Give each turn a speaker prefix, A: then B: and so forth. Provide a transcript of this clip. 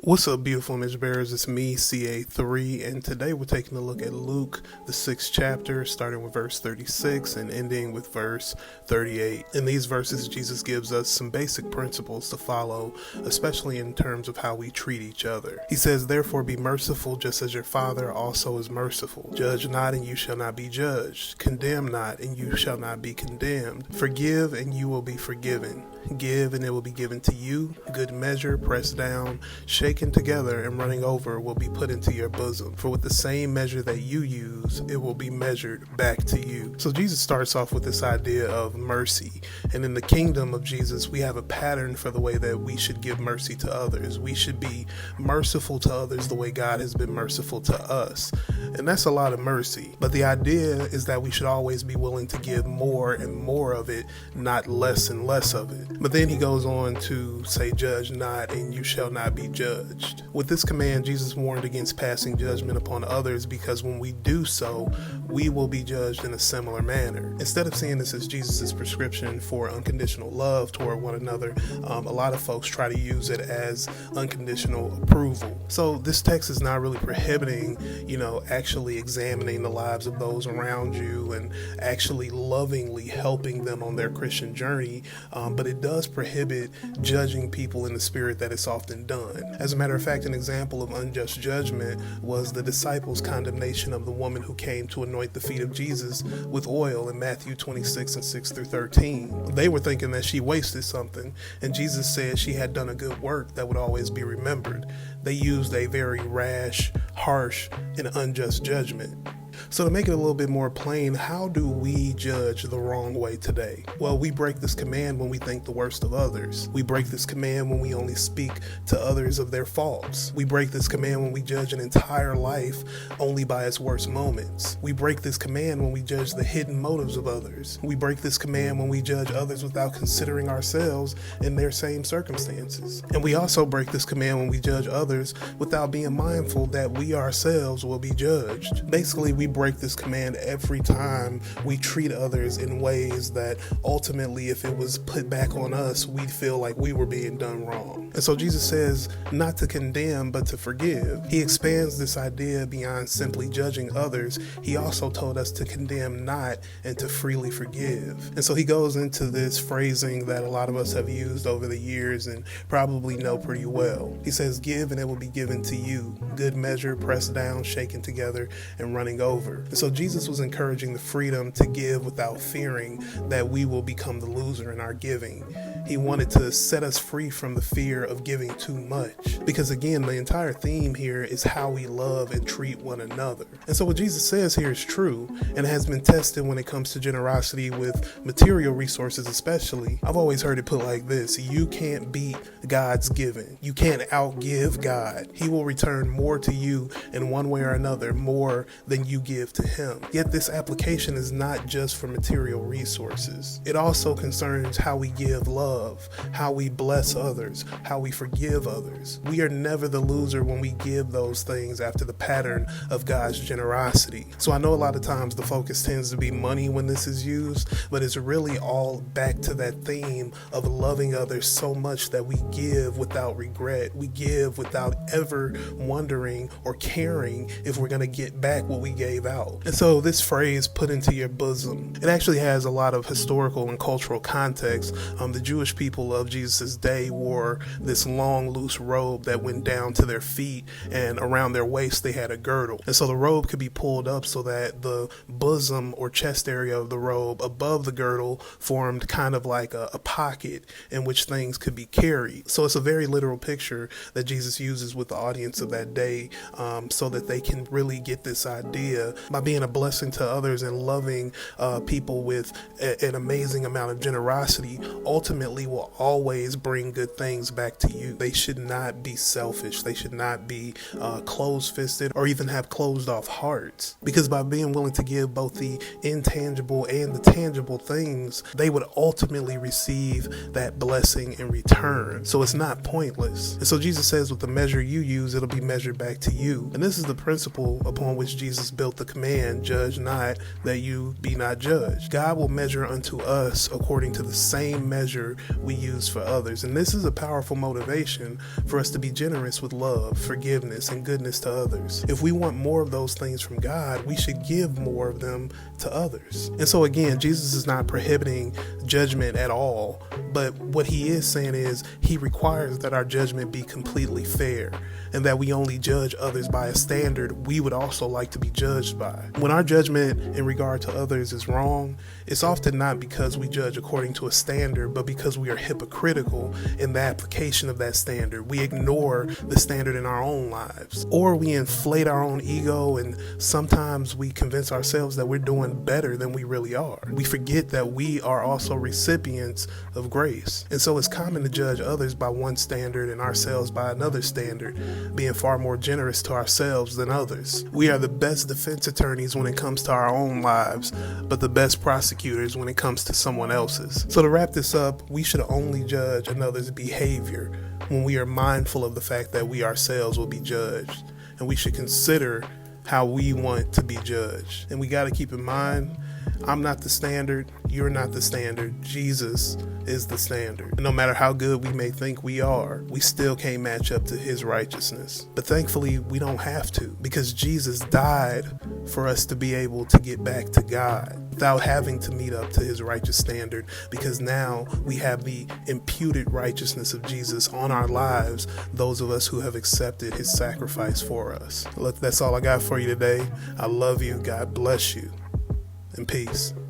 A: What's up, beautiful image bearers? It's me, CA3, and today we're taking a look at Luke, the 6th chapter, starting with verse 36 and ending with verse 38. In these verses, Jesus gives us some basic principles to follow, especially in terms of how we treat each other. He says, "Therefore be merciful, just as your Father also is merciful. Judge not, and you shall not be judged. Condemn not, and you shall not be condemned. Forgive, and you will be forgiven. Give, and it will be given to you. Good measure, pressed down, shaken together, and running over will be put into your bosom. For with the same measure that you use, it will be measured back to you." So Jesus starts off with this idea of mercy. And in the kingdom of Jesus, we have a pattern for the way that we should give mercy to others. We should be merciful to others the way God has been merciful to us. And that's a lot of mercy. But the idea is that we should always be willing to give more and more of it, not less and less of it. But then he goes on to say, "Judge not, and you shall not be judged." With this command, Jesus warned against passing judgment upon others, because when we do so, we will be judged in a similar manner. Instead of seeing this as Jesus' prescription for unconditional love toward one another, a lot of folks try to use it as unconditional approval. So this text is not really prohibiting, actually examining the lives of those around you and actually lovingly helping them on their Christian journey, but it does prohibit judging people in the spirit that it's often done. As a matter of fact, an example of unjust judgment was the disciples' condemnation of the woman who came to anoint the feet of Jesus with oil in Matthew 26 and 6 through 13. They were thinking that she wasted something, and Jesus said she had done a good work that would always be remembered. They used a very rash, harsh, and unjust judgment. So to make it a little bit more plain, how do we judge the wrong way today? Well, we break this command when we think the worst of others. We break this command when we only speak to others of their faults. We break this command when we judge an entire life only by its worst moments. We break this command when we judge the hidden motives of others. We break this command when we judge others without considering ourselves in their same circumstances. And we also break this command when we judge others without being mindful that we ourselves will be judged. Basically, we break this command every time we treat others in ways that ultimately, if it was put back on us, we'd feel like we were being done wrong. And so Jesus says not to condemn, but to forgive. He expands this idea beyond simply judging others. He also told us to condemn not and to freely forgive. And so he goes into this phrasing that a lot of us have used over the years and probably know pretty well. He says, "Give, and it will be given to you. Good measure, pressed down, shaken together, and running over." And so Jesus was encouraging the freedom to give without fearing that we will become the loser in our giving. He wanted to set us free from the fear of giving too much. Because again, the entire theme here is how we love and treat one another. And so what Jesus says here is true and has been tested when it comes to generosity with material resources especially. I've always heard it put like this: you can't beat God's giving. You can't outgive God. He will return more to you in one way or another, more than you give to him. Yet this application is not just for material resources. It also concerns how we give love, how we bless others, how we forgive others. We are never the loser when we give those things after the pattern of God's generosity. So I know a lot of times the focus tends to be money when this is used, but it's really all back to that theme of loving others so much that we give without regret. We give without ever wondering or caring if we're going to get back what we gave out. And so this phrase, "put into your bosom," it actually has a lot of historical and cultural context. The Jewish people of Jesus' day wore this long, loose robe that went down to their feet, and around their waist they had a girdle. And so the robe could be pulled up so that the bosom or chest area of the robe above the girdle formed kind of like a pocket in which things could be carried. So it's a very literal picture that Jesus uses with the audience of that day, so that they can really get this idea. By being a blessing to others and loving people with an amazing amount of generosity, ultimately will always bring good things back to you. They should not be selfish. They should not be closed-fisted or even have closed-off hearts. Because by being willing to give both the intangible and the tangible things, they would ultimately receive that blessing in return. So it's not pointless. And so Jesus says, with the measure you use, it'll be measured back to you. And this is the principle upon which Jesus built the command, "Judge not, that you be not judged." God will measure unto us according to the same measure we use for others. And this is a powerful motivation for us to be generous with love, forgiveness, and goodness to others. If we want more of those things from God, we should give more of them to others. And so again, Jesus is not prohibiting judgment at all, but what he is saying is he requires that our judgment be completely fair, and that we only judge others by a standard we would also like to be judged by. When our judgment in regard to others is wrong, it's often not because we judge according to a standard, but because we are hypocritical in the application of that standard. We ignore the standard in our own lives, or we inflate our own ego, and sometimes we convince ourselves that we're doing better than we really are. We forget that we are also recipients of grace. And so it's common to judge others by one standard and ourselves by another standard, being far more generous to ourselves than others. We are the best defense attorneys when it comes to our own lives, but the best prosecutors when it comes to someone else's. So to wrap this up, we should only judge another's behavior when we are mindful of the fact that we ourselves will be judged, and we should consider how we want to be judged. And we got to keep in mind, I'm not the standard, you're not the standard, Jesus is the standard. And no matter how good we may think we are, we still can't match up to his righteousness. But thankfully, we don't have to, because Jesus died for us to be able to get back to God without having to meet up to his righteous standard, because now we have the imputed righteousness of Jesus on our lives, those of us who have accepted his sacrifice for us. Look, that's all I got for you today. I love you. God bless you. And peace.